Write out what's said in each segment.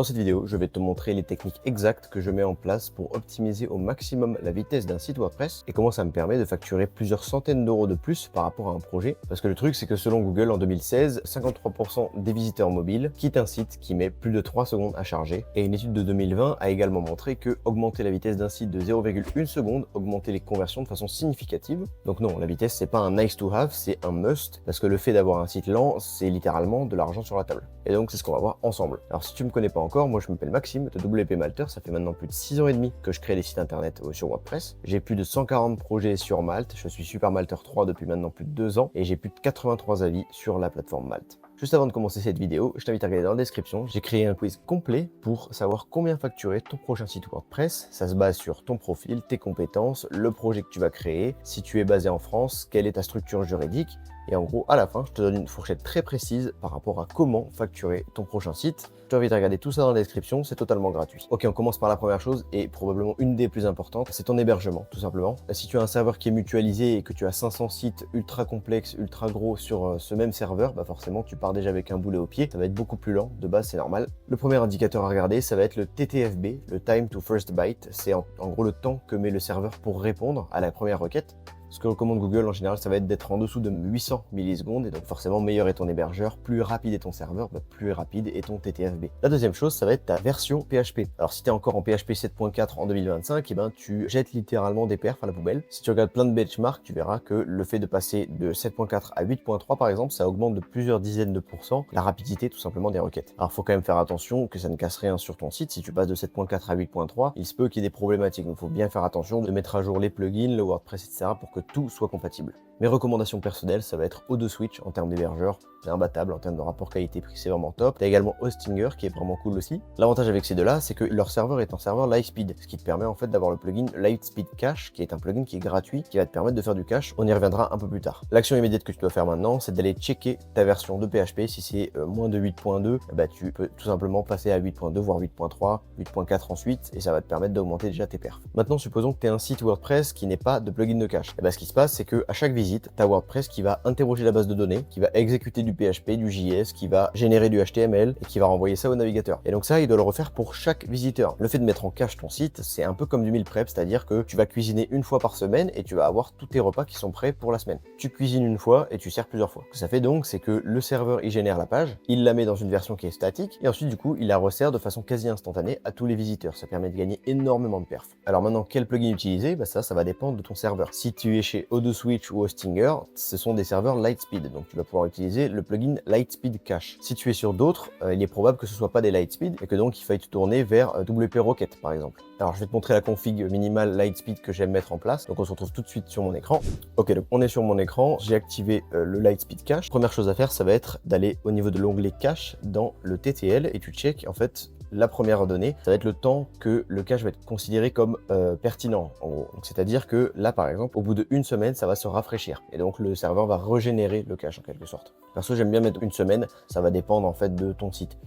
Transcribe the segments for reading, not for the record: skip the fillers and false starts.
Dans cette vidéo, je vais te montrer les techniques exactes que je mets en place pour optimiser au maximum la vitesse d'un site WordPress et comment ça me permet de facturer plusieurs centaines d'euros de plus par rapport à un projet. Parce que le truc, c'est que selon Google, en 2016, 53% des visiteurs mobiles quittent un site qui met plus de 3 secondes à charger. Et une étude de 2020 a également montré que augmenter la vitesse d'un site de 0,1 seconde augmentait les conversions de façon significative. Donc non, la vitesse, c'est pas un nice to have, c'est un must, parce que le fait d'avoir un site lent, c'est littéralement de l'argent sur la table. Et donc, c'est ce qu'on va voir ensemble. Alors, si tu me connais pas encore, moi je m'appelle Maxime de WP Malter, ça fait maintenant plus de 6 ans et demi que je crée des sites internet sur WordPress. J'ai plus de 140 projets sur Malte, je suis Super Malter 3 depuis maintenant plus de 2 ans et j'ai plus de 83 avis sur la plateforme Malte. Juste avant de commencer cette vidéo, je t'invite à regarder dans la description, j'ai créé un quiz complet pour savoir combien facturer ton prochain site WordPress. Ça se base sur ton profil, tes compétences, le projet que tu vas créer, si tu es basé en France, quelle est ta structure juridique. Et en gros, à la fin, je te donne une fourchette très précise par rapport à comment facturer ton prochain site. Je t'invite à regarder tout ça dans la description, c'est totalement gratuit. Ok, on commence par la première chose et probablement une des plus importantes, c'est ton hébergement, tout simplement. Si tu as un serveur qui est mutualisé et que tu as 500 sites ultra complexes, ultra gros sur ce même serveur, bah forcément, tu pars déjà avec un boulet au pied. Ça va être beaucoup plus lent, de base, c'est normal. Le premier indicateur à regarder, ça va être le TTFB, le Time to First Byte. C'est en gros le temps que met le serveur pour répondre à la première requête. Ce que recommande Google en général, ça va être d'être en dessous de 800 millisecondes et donc forcément meilleur est ton hébergeur, plus rapide est ton serveur, plus rapide est ton TTFB. La deuxième chose, ça va être ta version PHP. Alors si tu es encore en PHP 7.4 en 2025, et ben tu jettes littéralement des perfs à la poubelle. Si tu regardes plein de benchmarks, tu verras que le fait de passer de 7.4 à 8.3 par exemple, ça augmente de plusieurs dizaines de pourcents la rapidité tout simplement des requêtes. Alors faut quand même faire attention que ça ne casse rien sur ton site. Si tu passes de 7.4 à 8.3, il se peut qu'il y ait des problématiques. Donc il faut bien faire attention de mettre à jour les plugins, le WordPress, etc. pour que tout soit compatible. Mes recommandations personnelles, ça va être O2Switch en termes d'hébergeur, c'est imbattable en termes de rapport qualité-prix, c'est vraiment top. T'as également Hostinger qui est vraiment cool aussi. L'avantage avec ces deux-là, c'est que leur serveur est un serveur Lightspeed, ce qui te permet en fait d'avoir le plugin Lightspeed Cache, qui est un plugin qui est gratuit, qui va te permettre de faire du cache. On y reviendra un peu plus tard. L'action immédiate que tu dois faire maintenant, c'est d'aller checker ta version de PHP. Si c'est moins de 8.2, bah, tu peux tout simplement passer à 8.2, voire 8.3, 8.4 ensuite, et ça va te permettre d'augmenter déjà tes perfs. Maintenant, supposons que tu aies un site WordPress qui n'est pas de plugin de cache. Et bah, ce qui se passe, c'est que à chaque visite, tu as WordPress qui va interroger la base de données, qui va exécuter du PHP, du JS, qui va générer du HTML et qui va renvoyer ça au navigateur. Et donc ça, il doit le refaire pour chaque visiteur. Le fait de mettre en cache ton site, c'est un peu comme du meal prep, c'est-à-dire que tu vas cuisiner une fois par semaine et tu vas avoir tous tes repas qui sont prêts pour la semaine. Tu cuisines une fois et tu sers plusieurs fois. Ce que ça fait donc, c'est que le serveur, il génère la page, il la met dans une version qui est statique et ensuite, du coup, il la resserre de façon quasi instantanée à tous les visiteurs. Ça permet de gagner énormément de perfs. Alors maintenant, quel plugin utiliser? Bah ça va dépendre de ton serveur. Si tu es chez O2Switch ou Hostinger, ce sont des serveurs Lightspeed, donc tu vas pouvoir utiliser le plugin Lightspeed Cache. Si tu es sur d'autres, il est probable que ce soit pas des Lightspeed et que donc il faille te tourner vers WP Rocket par exemple. Alors je vais te montrer la config minimale Lightspeed que j'aime mettre en place, donc on se retrouve tout de suite sur mon écran. Ok, donc on est sur mon écran, j'ai activé le Lightspeed Cache. Première chose à faire, ça va être d'aller au niveau de l'onglet Cache dans le TTL et tu check en fait la première donnée, ça va être le temps que le cache va être considéré comme pertinent en gros. C'est-à-dire que là par exemple, au bout d'une semaine, ça va se rafraîchir et donc le serveur va régénérer le cache en quelque sorte. Perso, j'aime bien mettre une semaine, ça va dépendre en fait de ton site.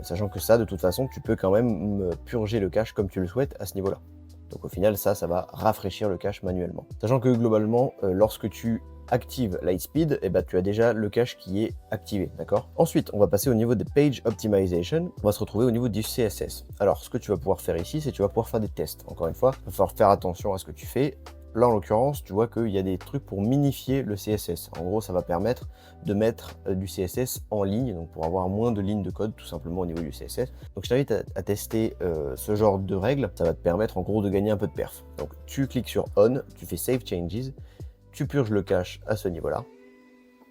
Sachant que ça, de toute façon, tu peux quand même purger le cache comme tu le souhaites à ce niveau-là. Donc au final, ça va rafraîchir le cache manuellement. Sachant que globalement, lorsque tu active Lightspeed, et bah tu as déjà le cache qui est activé, d'accord? Ensuite, on va passer au niveau de Page Optimization. On va se retrouver au niveau du CSS. Alors, ce que tu vas pouvoir faire ici, c'est que tu vas pouvoir faire des tests. Encore une fois, il va falloir faire attention à ce que tu fais. Là, en l'occurrence, tu vois qu'il y a des trucs pour minifier le CSS. En gros, ça va permettre de mettre du CSS en ligne, donc pour avoir moins de lignes de code, tout simplement au niveau du CSS. Donc, je t'invite à tester ce genre de règles. Ça va te permettre, en gros, de gagner un peu de perf. Donc, tu cliques sur On, tu fais Save Changes, tu purges le cache à ce niveau-là.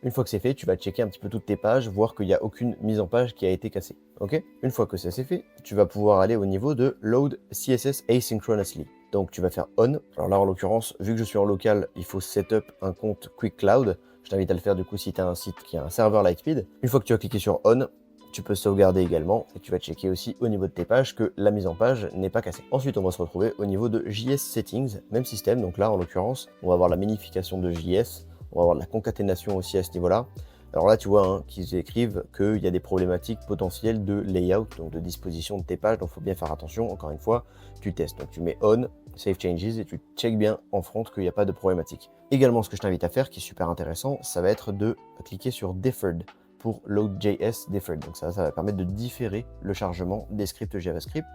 Une fois que c'est fait, tu vas checker un petit peu toutes tes pages, voir qu'il n'y a aucune mise en page qui a été cassée. Ok? Une fois que ça c'est fait, tu vas pouvoir aller au niveau de Load CSS Asynchronously. Donc tu vas faire On. Alors là en l'occurrence, vu que je suis en local, il faut setup un compte Quick Cloud. Je t'invite à le faire du coup si tu as un site qui a un serveur Lightspeed. Une fois que tu as cliqué sur On, tu peux sauvegarder également et tu vas checker aussi au niveau de tes pages que la mise en page n'est pas cassée. Ensuite, on va se retrouver au niveau de JS Settings, même système. Donc là, en l'occurrence, on va avoir la minification de JS, on va avoir de la concaténation aussi à ce niveau-là. Alors là, tu vois hein, qu'ils écrivent qu'il y a des problématiques potentielles de layout, donc de disposition de tes pages, donc il faut bien faire attention. Encore une fois, tu testes. Donc tu mets On, Save Changes et tu check bien en front qu'il n'y a pas de problématique. Également, ce que je t'invite à faire, qui est super intéressant, ça va être de cliquer sur Deferred pour Load.js Deferred. Donc ça va permettre de différer le chargement des scripts JavaScript.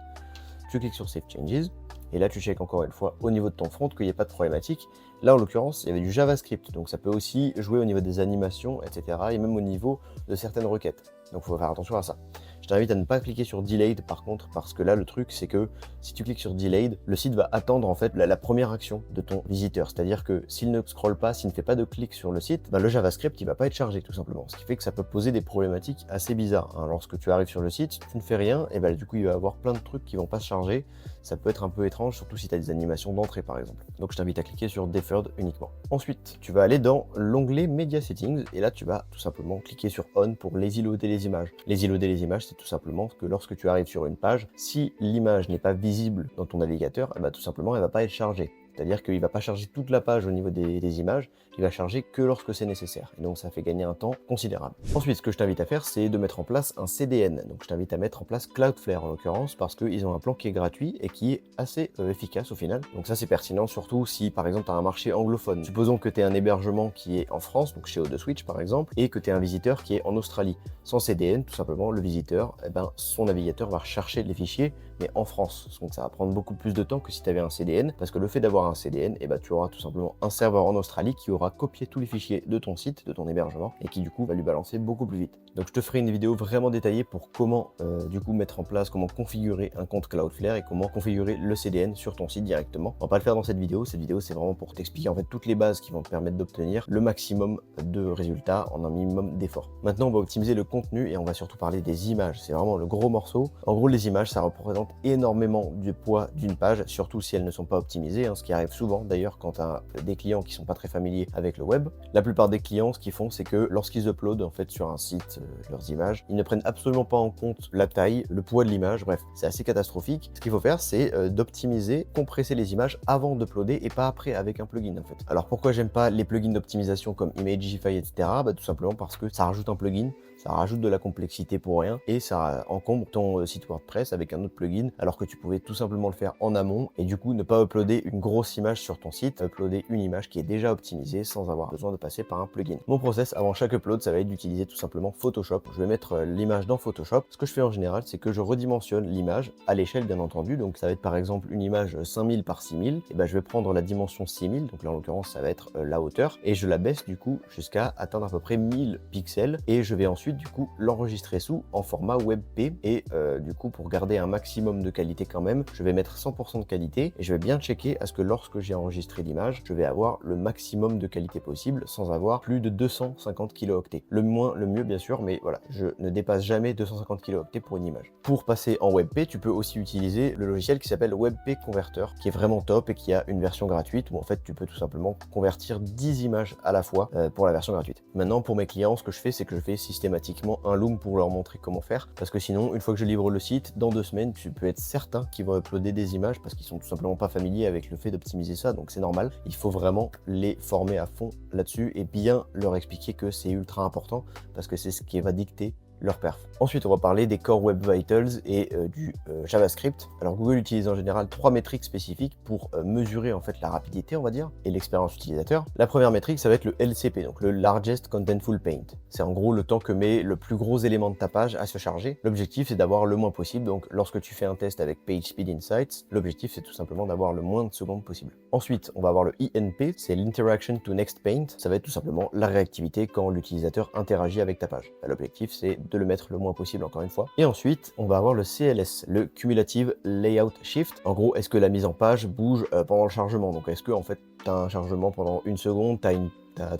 Tu cliques sur Save Changes. Et là, tu checkes encore une fois au niveau de ton front qu'il n'y ait pas de problématique. Là, en l'occurrence, il y avait du JavaScript, donc ça peut aussi jouer au niveau des animations, etc. et même au niveau de certaines requêtes. Donc, il faut faire attention à ça. Je t'invite à ne pas cliquer sur Delayed par contre, parce que là, le truc, c'est que si tu cliques sur Delayed, le site va attendre en fait la première action de ton visiteur. C'est-à-dire que s'il ne scrolle pas, s'il ne fait pas de clic sur le site, le JavaScript, il va pas être chargé tout simplement. Ce qui fait que ça peut poser des problématiques assez bizarres. Lorsque tu arrives sur le site, si tu ne fais rien, et du coup, il va y avoir plein de trucs qui vont pas se charger. Ça peut être un peu étrange, surtout si tu as des animations d'entrée par exemple. Donc je t'invite à cliquer sur Deferred uniquement. Ensuite, tu vas aller dans l'onglet Media Settings et là tu vas tout simplement cliquer sur On pour lazy loader les images. Lazy loader les images, c'est tout simplement que lorsque tu arrives sur une page, si l'image n'est pas visible dans ton navigateur, tout simplement elle va pas être chargée. C'est-à-dire qu'il ne va pas charger toute la page au niveau des images, il va charger que lorsque c'est nécessaire. Et donc ça fait gagner un temps considérable. Ensuite, ce que je t'invite à faire, c'est de mettre en place un CDN. Donc je t'invite à mettre en place Cloudflare en l'occurrence, parce qu'ils ont un plan qui est gratuit et qui est assez efficace au final. Donc ça c'est pertinent, surtout si par exemple tu as un marché anglophone. Supposons que tu aies un hébergement qui est en France, donc chez O2Switch par exemple, et que tu aies un visiteur qui est en Australie. Sans CDN, tout simplement, le visiteur, son navigateur va rechercher les fichiers, mais en France. Donc ça va prendre beaucoup plus de temps que si tu avais un CDN, parce que le fait d'avoir un CDN, tu auras tout simplement un serveur en Australie qui aura copié tous les fichiers de ton site, de ton hébergement, et qui du coup va lui balancer beaucoup plus vite. Donc je te ferai une vidéo vraiment détaillée pour comment du coup mettre en place, comment configurer un compte Cloudflare et comment configurer le CDN sur ton site directement. On va pas le faire dans cette vidéo c'est vraiment pour t'expliquer en fait toutes les bases qui vont te permettre d'obtenir le maximum de résultats en un minimum d'efforts. Maintenant on va optimiser le contenu et on va surtout parler des images, c'est vraiment le gros morceau. En gros les images ça représente énormément du poids d'une page, surtout si elles ne sont pas optimisées, ce qui arrive souvent d'ailleurs quand tu as des clients qui sont pas très familiers avec le web. La plupart des clients ce qu'ils font c'est que lorsqu'ils uploadent en fait sur un site leurs images, ils ne prennent absolument pas en compte la taille, le poids de l'image, bref, c'est assez catastrophique. Ce qu'il faut faire c'est d'optimiser, compresser les images avant d'uploader et pas après avec un plugin en fait. Alors pourquoi j'aime pas les plugins d'optimisation comme Imagify etc. Tout simplement parce que ça rajoute un plugin, ça rajoute de la complexité pour rien et ça encombre ton site WordPress avec un autre plugin alors que tu pouvais tout simplement le faire en amont et du coup ne pas uploader une grosse image sur ton site, uploader une image qui est déjà optimisée sans avoir besoin de passer par un plugin. Mon process avant chaque upload ça va être d'utiliser tout simplement Photoshop. Je vais mettre l'image dans Photoshop. Ce que je fais en général c'est que je redimensionne l'image à l'échelle bien entendu, donc ça va être par exemple une image 5000 par 6000, et je vais prendre la dimension 6000, donc là en l'occurrence ça va être la hauteur, et je la baisse du coup jusqu'à atteindre à peu près 1000 pixels et je vais ensuite du coup l'enregistrer sous en format WebP et du coup pour garder un maximum de qualité quand même, je vais mettre 100% de qualité et je vais bien checker à ce que lorsque j'ai enregistré l'image, je vais avoir le maximum de qualité possible sans avoir plus de 250 kilooctets. Le moins, le mieux bien sûr, mais voilà, je ne dépasse jamais 250 kilooctets pour une image. Pour passer en WebP, tu peux aussi utiliser le logiciel qui s'appelle WebP Converter, qui est vraiment top et qui a une version gratuite où en fait tu peux tout simplement convertir 10 images à la fois pour la version gratuite. Maintenant pour mes clients, ce que je fais, c'est que je fais systématiquement un loom pour leur montrer comment faire, parce que sinon, une fois que je livre le site, dans 2 semaines, tu peux être certain qu'ils vont uploader des images parce qu'ils sont tout simplement pas familiers avec le fait d'optimiser ça, donc c'est normal. Il faut vraiment les former à fond là-dessus et bien leur expliquer que c'est ultra important parce que c'est ce qui va dicter leur perf. Ensuite, on va parler des Core Web Vitals et du JavaScript. Alors Google utilise en général 3 métriques spécifiques pour mesurer en fait la rapidité, on va dire, et l'expérience utilisateur. La première métrique, ça va être le LCP, donc le Largest Contentful Paint. C'est en gros le temps que met le plus gros élément de ta page à se charger. L'objectif, c'est d'avoir le moins possible. Donc lorsque tu fais un test avec PageSpeed Insights, l'objectif, c'est tout simplement d'avoir le moins de secondes possible. Ensuite, on va avoir le INP, c'est l'Interaction to Next Paint. Ça va être tout simplement la réactivité quand l'utilisateur interagit avec ta page. L'objectif, c'est de le mettre le moins possible encore une fois. Et ensuite, on va avoir le CLS, le Cumulative Layout Shift. En gros, est-ce que la mise en page bouge pendant le chargement? Donc est-ce que en fait, tu as un chargement pendant 1 seconde, t'as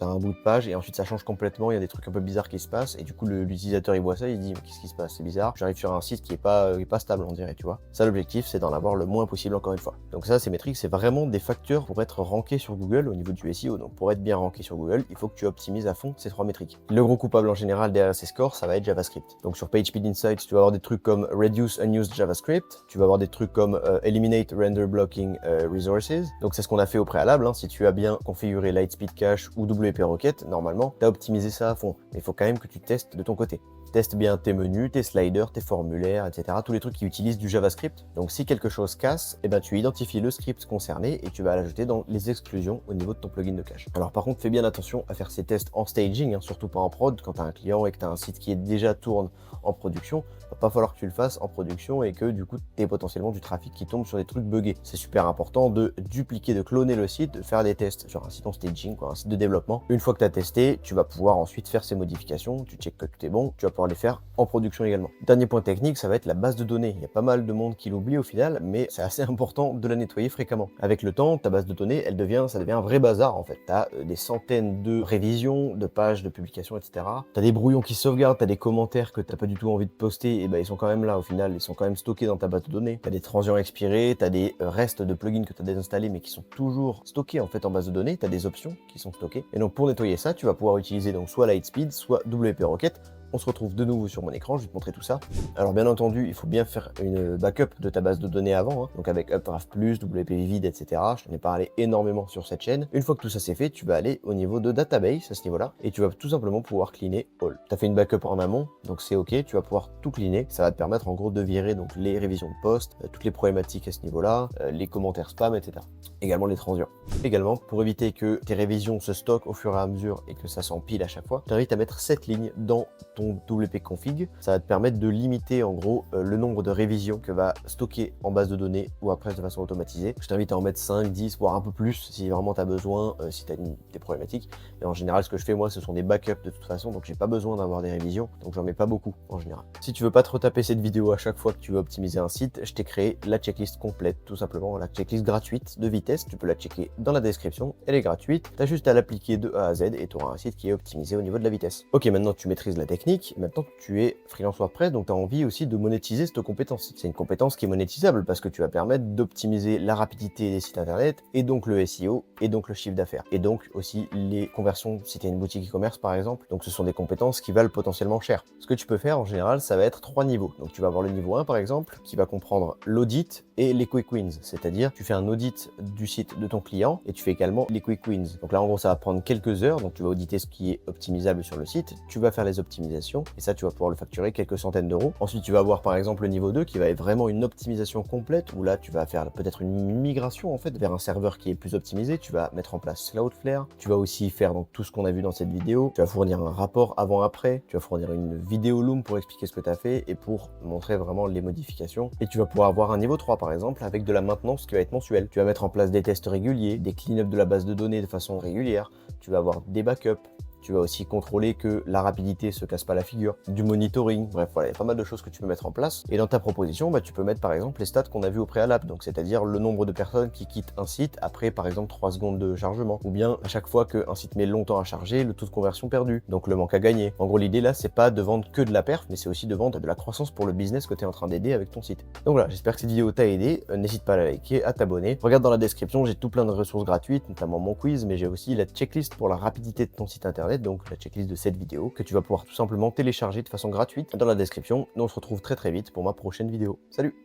un bout de page et ensuite ça change complètement, il y a des trucs un peu bizarres qui se passent et du coup l'utilisateur il voit ça, il dit mais qu'est-ce qui se passe, c'est bizarre, j'arrive sur un site qui est pas stable on dirait, tu vois. Ça l'objectif c'est d'en avoir le moins possible encore une fois. Donc ça ces métriques c'est vraiment des facteurs pour être ranké sur Google au niveau du SEO, donc pour être bien ranké sur Google il faut que tu optimises à fond ces 3 métriques. Le gros coupable en général derrière ces scores ça va être JavaScript. Donc sur PageSpeed Insights tu vas avoir des trucs comme Reduce Unused JavaScript, tu vas avoir des trucs comme Eliminate Render Blocking Resources, donc c'est ce qu'on a fait au préalable, si tu as bien configuré Lightspeed Cache ou WP Rocket, normalement, tu as optimisé ça à fond. Mais il faut quand même que tu testes de ton côté. Teste bien tes menus, tes sliders, tes formulaires, etc. Tous les trucs qui utilisent du JavaScript. Donc si quelque chose casse, eh ben, tu identifies le script concerné et tu vas l'ajouter dans les exclusions au niveau de ton plugin de cache. Alors par contre, fais bien attention à faire ces tests en staging, hein, surtout pas en prod. Quand tu as un client et que tu as un site qui est déjà tourne en production, va pas falloir que tu le fasses en production et que du coup tu aies potentiellement du trafic qui tombe sur des trucs buggés. C'est super important de dupliquer, de cloner le site, de faire des tests sur un site en staging, quoi, un site de développement. Une fois que tu as testé, tu vas pouvoir ensuite faire ces modifications, tu checkes que tout est bon, tu vas pouvoir les faire en production également. Dernier point technique, ça va être la base de données. Il y a pas mal de monde qui l'oublie au final, mais c'est assez important de la nettoyer fréquemment. Avec le temps, ta base de données, ça devient un vrai bazar en fait. Tu as des centaines de révisions, de pages de publication, etc. Tu as des brouillons qui sauvegardent, tu as des commentaires que tu n'as pas du tout envie de poster, et ben ils sont quand même là au final, ils sont quand même stockés dans ta base de données. Tu as des transients expirés, tu as des restes de plugins que tu as désinstallés mais qui sont toujours stockés en fait en base de données, tu as des options qui sont stockées. Et donc pour nettoyer ça, tu vas pouvoir utiliser donc soit Lightspeed, soit WP Rocket. On se retrouve de nouveau sur mon écran, je vais te montrer tout ça. Alors bien entendu, il faut bien faire une backup de ta base de données avant, hein, donc avec Updraft+, WP Vivid, etc. Je t'en ai parlé énormément sur cette chaîne. Une fois que tout ça c'est fait, tu vas aller au niveau de Database à ce niveau-là, et tu vas tout simplement pouvoir cleaner all. Tu as fait une backup en amont, donc c'est ok, tu vas pouvoir tout cleaner. Ça va te permettre en gros de virer donc les révisions de poste, toutes les problématiques à ce niveau-là, les commentaires spam, etc. Également les transients. Également, pour éviter que tes révisions se stockent au fur et à mesure et que ça s'empile à chaque fois, je t'invite à mettre 7 lignes dans ton WP config. Ça va te permettre de limiter en gros le nombre de révisions que va stocker en base de données ou après de façon automatisée. Je t'invite à en mettre 5, 10, voire un peu plus si vraiment tu as besoin, si tu as des problématiques. Et en général, ce que je fais moi, ce sont des backups de toute façon, donc j'ai pas besoin d'avoir des révisions, donc j'en mets pas beaucoup en général. Si tu veux pas te retaper cette vidéo à chaque fois que tu veux optimiser un site, je t'ai créé la checklist complète, tout simplement, la checklist gratuite de vitesse. Tu peux la checker dans la description, elle est gratuite. Tu as juste à l'appliquer de A à Z et tu auras un site qui est optimisé au niveau de la vitesse. Ok, maintenant tu maîtrises la technique, maintenant tu es freelance WordPress, donc tu as envie aussi de monétiser cette compétence. C'est une compétence qui est monétisable parce que tu vas permettre d'optimiser la rapidité des sites internet et donc le SEO et donc le chiffre d'affaires et donc aussi les conversions si tu as une boutique e-commerce par exemple. Donc ce sont des compétences qui valent potentiellement cher. Ce que tu peux faire en général, ça va être 3 niveaux. Donc tu vas avoir le niveau 1 par exemple qui va comprendre l'audit et les quick wins, c'est-à-dire tu fais un audit du site de ton client et tu fais également les quick wins. Donc là en gros ça va prendre quelques heures, donc tu vas auditer ce qui est optimisable sur le site, tu vas faire les optimisations et ça tu vas pouvoir le facturer quelques centaines d'euros. Ensuite tu vas avoir par exemple le niveau 2 qui va être vraiment une optimisation complète où là tu vas faire peut-être une migration en fait vers un serveur qui est plus optimisé, tu vas mettre en place Cloudflare, tu vas aussi faire donc tout ce qu'on a vu dans cette vidéo, tu vas fournir un rapport avant-après, tu vas fournir une vidéo Loom pour expliquer ce que tu as fait et pour montrer vraiment les modifications et tu vas pouvoir avoir un niveau 3 par exemple avec de la maintenance qui va être mensuelle. Tu vas mettre en place des tests réguliers, des clean-up de la base de données de façon régulière, tu vas avoir des backups, tu vas aussi contrôler que la rapidité se casse pas la figure, du monitoring, bref voilà, il y a pas mal de choses que tu peux mettre en place. Et dans ta proposition, tu peux mettre par exemple les stats qu'on a vu au préalable, donc c'est-à-dire le nombre de personnes qui quittent un site après par exemple 3 secondes de chargement, ou bien à chaque fois qu'un site met longtemps à charger, le taux de conversion perdu, donc le manque à gagner. En gros l'idée là, c'est pas de vendre que de la perf, mais c'est aussi de vendre de la croissance pour le business que tu es en train d'aider avec ton site. Donc voilà, j'espère que cette vidéo t'a aidé, n'hésite pas à la liker, à t'abonner. Regarde dans la description, j'ai tout plein de ressources gratuites, notamment mon quiz, mais j'ai aussi la checklist pour la rapidité de ton site internet, donc la checklist de cette vidéo que tu vas pouvoir tout simplement télécharger de façon gratuite dans la description. Nous on se retrouve très vite pour ma prochaine vidéo. Salut!